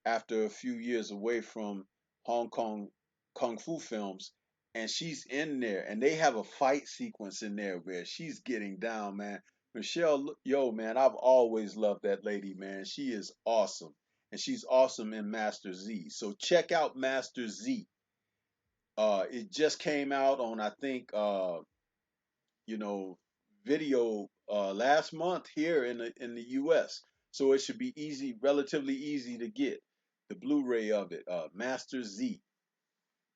after a few years away from Hong Kong kung fu films, and she's in there, and they have a fight sequence in there where she's getting down, man. Michelle, yo, man, I've always loved that lady, man. She is awesome, and she's awesome in Master Z. So check out Master Z. It just came out on, I think, you know, video last month here in the U.S. So it should be easy, relatively easy to get the Blu-ray of it, Master Z.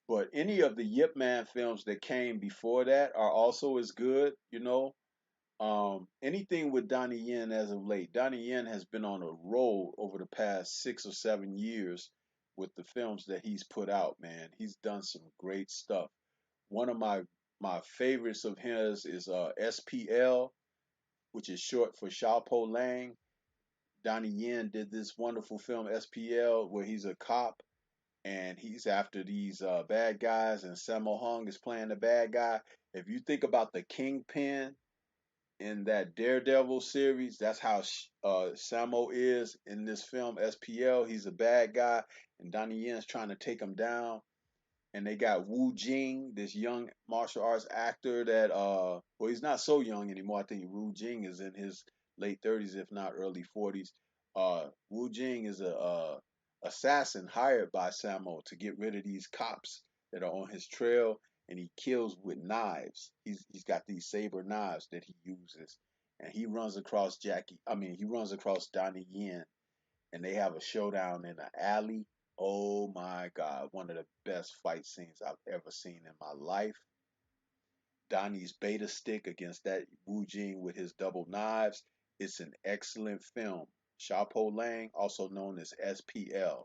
But any of the Yip Man films that came before that are also as good. Anything with Donnie Yen as of late. Donnie Yen has been on a roll over the past 6 or 7 years with the films that he's put out, man. He's done some great stuff. One of my favorites of his is SPL, which is short for Xiaopo Lang. Donnie Yen did this wonderful film SPL where he's a cop and he's after these bad guys, and Sammo Hung is playing the bad guy. If you think about the Kingpin in that Daredevil series, that's how Sammo is in this film SPL. He's a bad guy, and Donnie Yen's trying to take him down, and they got Wu Jing, this young martial arts actor that well, he's not so young anymore. I think Wu Jing is in his late 30s, if not early 40s. Wu Jing is a assassin hired by Samo to get rid of these cops that are on his trail, and he kills with knives. He's got these saber knives that he uses, and he runs across Jackie. I mean, he runs across Donnie Yen, and they have a showdown in an alley, Oh my God, one of the best fight scenes I've ever seen in my life. Donnie's beta stick against that Wu Jing with his double knives. It's an excellent film. Xiaopo Lang, also known as SPL.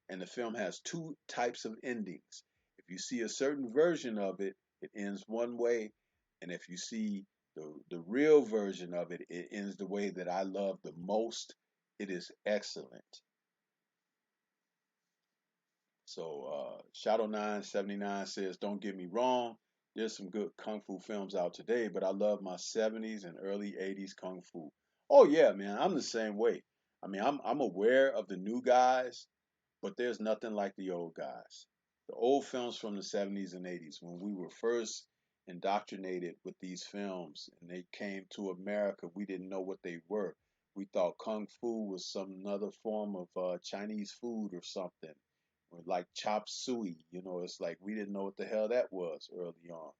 And the film has two types of endings. If you see a certain version of it, it ends one way. And if you see the real version of it, it ends the way that I love the most. It is excellent. So Shadow 979 says, "Don't get me wrong. There's some good kung fu films out today, but I love my 70s and early 80s kung fu." Oh yeah, man, I'm the same way. I mean, I'm aware of the new guys, but there's nothing like the old guys. The old films from the 70s and 80s, when we were first indoctrinated with these films and they came to America, we didn't know what they were. We thought kung fu was some another form of Chinese food or something, or like chop suey. It's like we didn't know what the hell that was early on,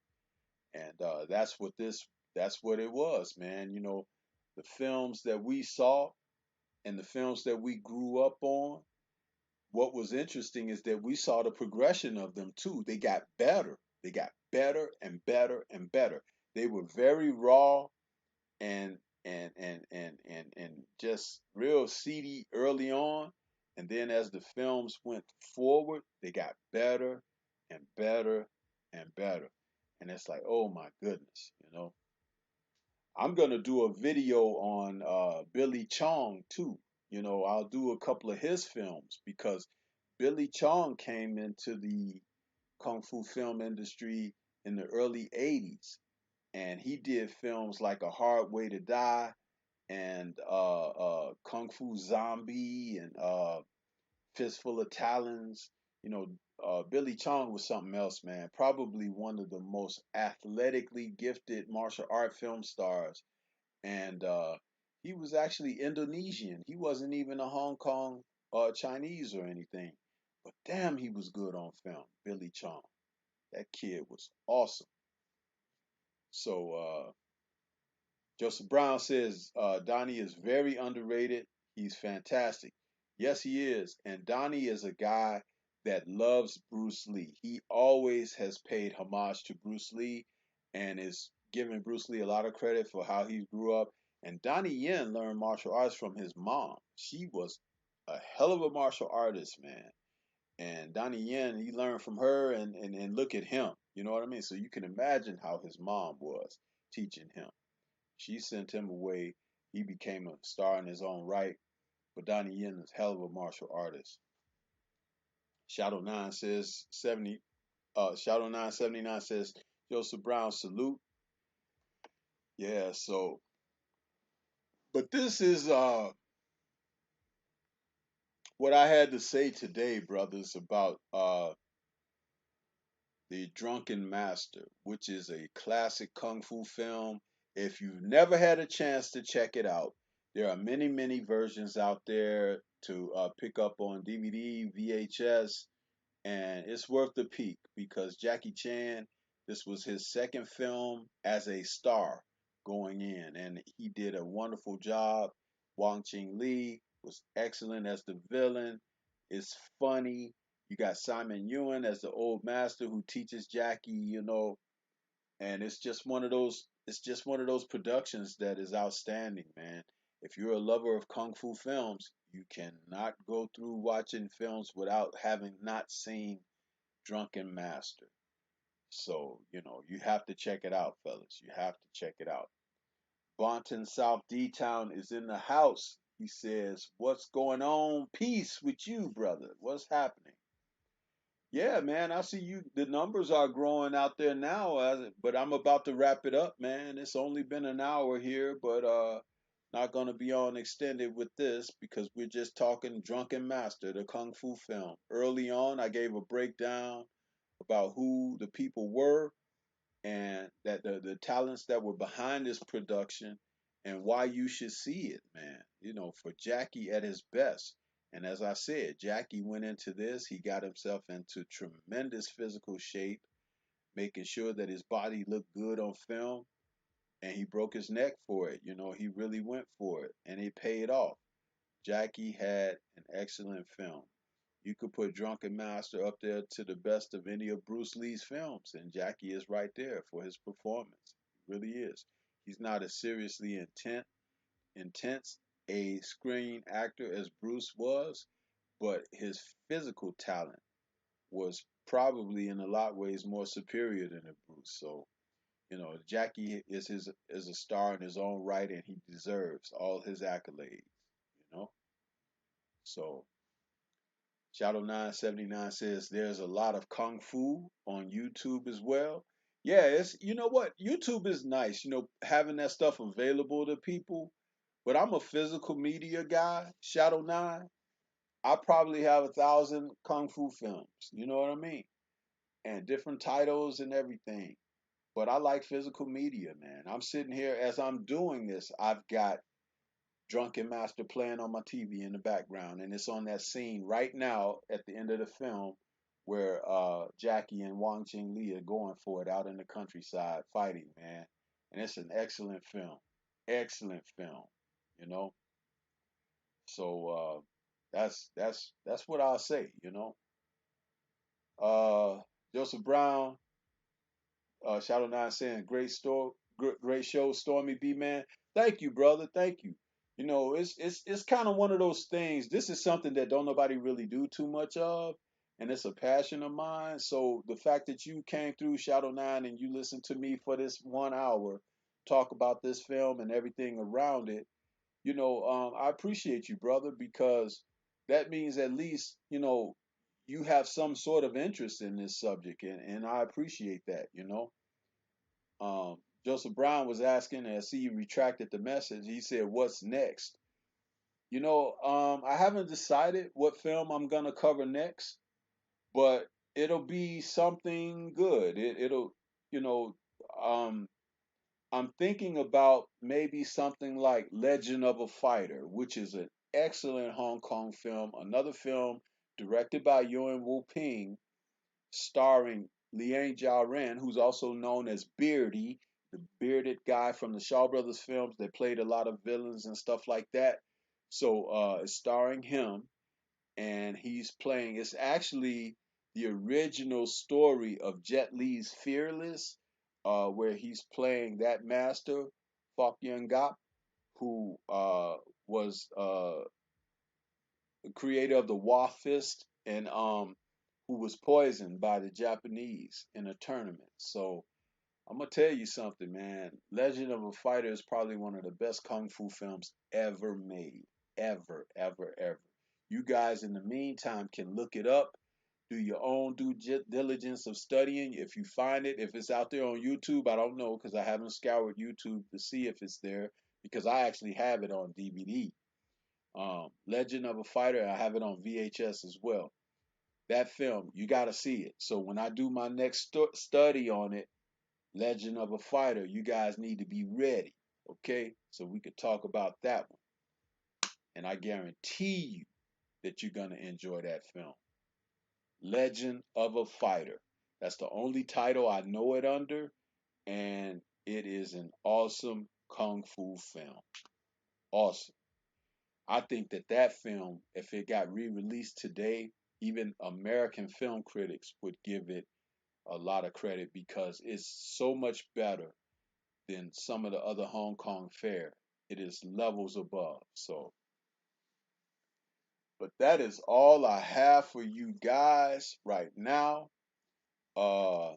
and that's what it was, man. The films that we saw and the films that we grew up on, what was interesting is that we saw the progression of them too. They got better. They got better and better and better. They were very raw and and just real seedy early on, and then as the films went forward, they got better and better and better. And it's like, oh my goodness. I'm gonna do a video on Billy Chong too. I'll do a couple of his films because Billy Chong came into the kung fu film industry in the early 80s, and he did films like A Hard Way to Die and Kung Fu Zombie and Fistful of Talons. You know, Billy Chong was something else, man. Probably one of the most athletically gifted martial art film stars, and he was actually Indonesian. He wasn't even a Hong Kong Chinese or anything. But damn, he was good on film. Billy Chong. That kid was awesome. So Joseph Brown says Donnie is very underrated. He's fantastic. Yes, he is. And Donnie is a guy that loves Bruce Lee. He always has paid homage to Bruce Lee and is giving Bruce Lee a lot of credit for how he grew up. And Donnie Yen learned martial arts from his mom. She was a hell of a martial artist, man. And Donnie Yen, he learned from her, and look at him. You know what I mean? So you can imagine how his mom was teaching him. She sent him away. He became a star in his own right. But Donnie Yen is a hell of a martial artist. Shadow 9 says 70 Shadow 979 says Joseph Brown salute. Yeah, so but this is what I had to say today, brothers, about the Drunken Master, which is a classic kung fu film. If you've never had a chance to check it out, there are many, many versions out there to pick up on DVD, VHS, and it's worth the peek because Jackie Chan, this was his second film as a star going in, and he did a wonderful job. Wang Ching Lee was excellent as the villain. It's funny. You got Simon Ewan as the old master who teaches Jackie, and it's just one of those productions that is outstanding, man. If you're a lover of kung fu films, you cannot go through watching films without having not seen Drunken Master. So, you have to check it out, fellas. You have to check it out. Bonton South D Town is in the house. He says, "What's going on? Peace with you, brother. What's happening?" Yeah, man, I see you. The numbers are growing out there now, but I'm about to wrap it up, man. It's only been an hour here, but not gonna be on extended with this because we're just talking Drunken Master, the kung fu film. Early on, I gave a breakdown about who the people were and that the talents that were behind this production and why you should see it, man. For Jackie at his best. And as I said, Jackie went into this, he got himself into tremendous physical shape, making sure that his body looked good on film, and he broke his neck for it. He really went for it, and it paid off. Jackie had an excellent film. You could put Drunken Master up there to the best of any of Bruce Lee's films, and Jackie is right there for his performance. He really is. He's not as seriously intense a screen actor as Bruce was, but his physical talent was probably in a lot of ways more superior than a Bruce. So, Jackie is a star in his own right, and he deserves all his accolades. You know. So Shadow 979 says there's a lot of kung fu on YouTube as well. Yeah, it's you know what? YouTube is nice, having that stuff available to people. But I'm a physical media guy, Shadow 9. I probably have 1,000 kung fu films, you know what I mean? And different titles and everything. But I like physical media, man. I'm sitting here as I'm doing this, I've got Drunken Master playing on my TV in the background, and it's on that scene right now at the end of the film where Jackie and Wang Jing Li are going for it out in the countryside fighting, man. And it's an excellent film, you know. So that's what I'll say, you know. Uh, Joseph Brown, Shadow Nine saying great show, Stormy B man. Thank you, brother. Thank you. It's kind of one of those things. This is something that don't nobody really do too much of, and it's a passion of mine. So the fact that you came through Shadow Nine and you listened to me for this 1 hour talk about this film and everything around it, I appreciate you, brother, because that means at least you have some sort of interest in this subject, and I appreciate that. Joseph Brown was asking, and I see you retracted the message. He said, "What's next?" I haven't decided what film I'm gonna cover next, but it'll be something good. It'll, you know, um, I'm thinking about maybe something like Legend of a Fighter, which is an excellent Hong Kong film. Another film directed by Yuen Wu Ping, starring Liang Jiaren, who's also known as Beardy, the bearded guy from the Shaw Brothers films that played a lot of villains and stuff like that. So it's starring him, and he's playing. It's actually the original story of Jet Li's Fearless, where he's playing that master, Fok Yun Gap, who was the creator of the Wa Fist, and who was poisoned by the Japanese in a tournament. So I'm gonna tell you something, man. Legend of a Fighter is probably one of the best kung fu films ever made, ever, ever, ever. You guys, in the meantime, can look it up. Do your own due diligence of studying. If you find it, if it's out there on YouTube, I don't know because I haven't scoured YouTube to see if it's there because I actually have it on DVD. Legend of a Fighter, I have it on VHS as well. That film, you got to see it. So when I do my next study on it, Legend of a Fighter, you guys need to be ready, okay? So we could talk about that one. And I guarantee you that you're going to enjoy that film. Legend of a Fighter. That's the only title I know it under, and it is an awesome kung fu film. Awesome. I think that film, if it got re-released today, even American film critics would give it a lot of credit because it's so much better than some of the other Hong Kong fare. It is levels above. So, but that is all I have for you guys right now. Uh,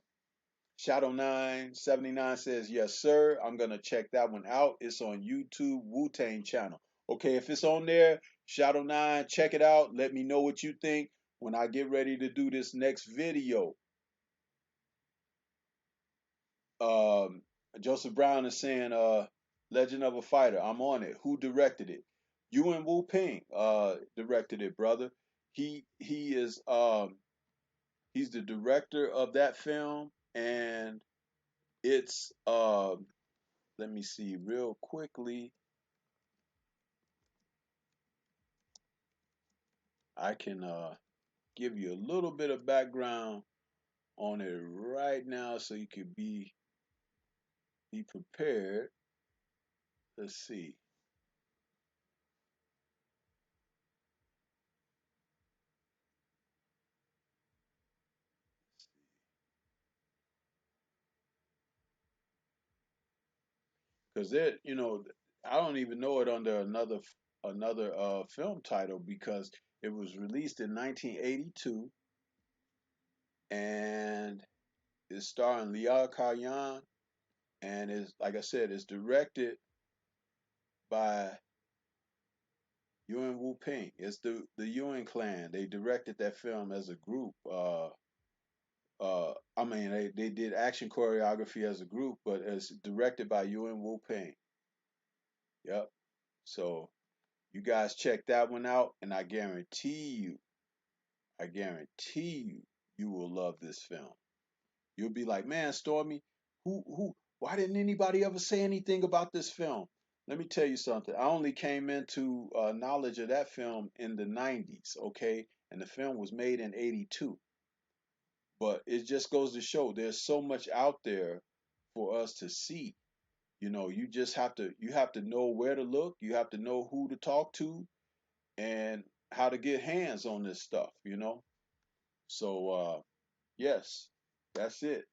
Shadow 979 says, "Yes, sir. I'm gonna check that one out. It's on YouTube Wu Tang channel. Okay, if it's on there, Shadow 9, check it out. Let me know what you think when I get ready to do this next video." Um, Joseph Brown is saying, Legend of a Fighter. I'm on it. Who directed it? Yuen Wu Ping directed it, brother. He is he's the director of that film, and it's let me see real quickly. I can give you a little bit of background on it right now so you can be prepared. Let's see. because it, I don't even know it under another film title because it was released in 1982 and it's starring Liao Kayan and is like I said, it's directed by Yuen Wu Ping. It's the Yuen clan. They directed that film as a group. I mean, they did action choreography as a group, but it's directed by Yuen Wu Ping. Yep. So you guys check that one out, and I guarantee you, you will love this film. You'll be like, man, Stormy, why didn't anybody ever say anything about this film? Let me tell you something. I only came into knowledge of that film in the 90s, okay? And the film was made in 82. But it just goes to show there's so much out there for us to see. You just have to know where to look, you have to know who to talk to, and how to get hands on this stuff. So yes, that's it.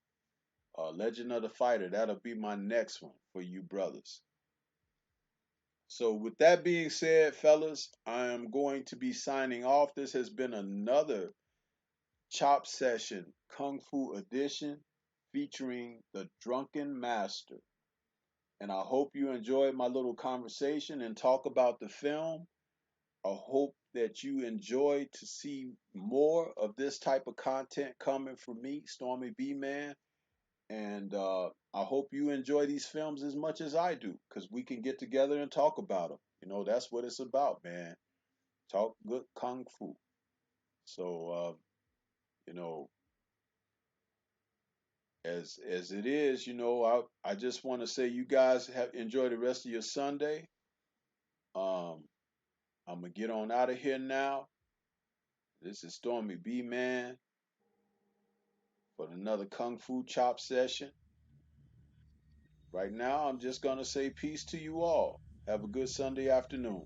Legend of the Fighter. That'll be my next one for you brothers. So, with that being said, fellas, I am going to be signing off. This has been another Chop Session Kung Fu edition featuring the Drunken Master. And I hope you enjoyed my little conversation and talk about the film. I hope that you enjoy to see more of this type of content coming from me, Stormy B Man. And I hope you enjoy these films as much as I do, because we can get together and talk about them. That's what it's about, man. Talk good kung fu. So, you know, as it is, I just want to say you guys have enjoy the rest of your Sunday. Um, I'm gonna get on out of here now. This is Stormy B Man for another kung fu chop session. Right now, I'm just gonna say peace to you all. Have a good Sunday afternoon.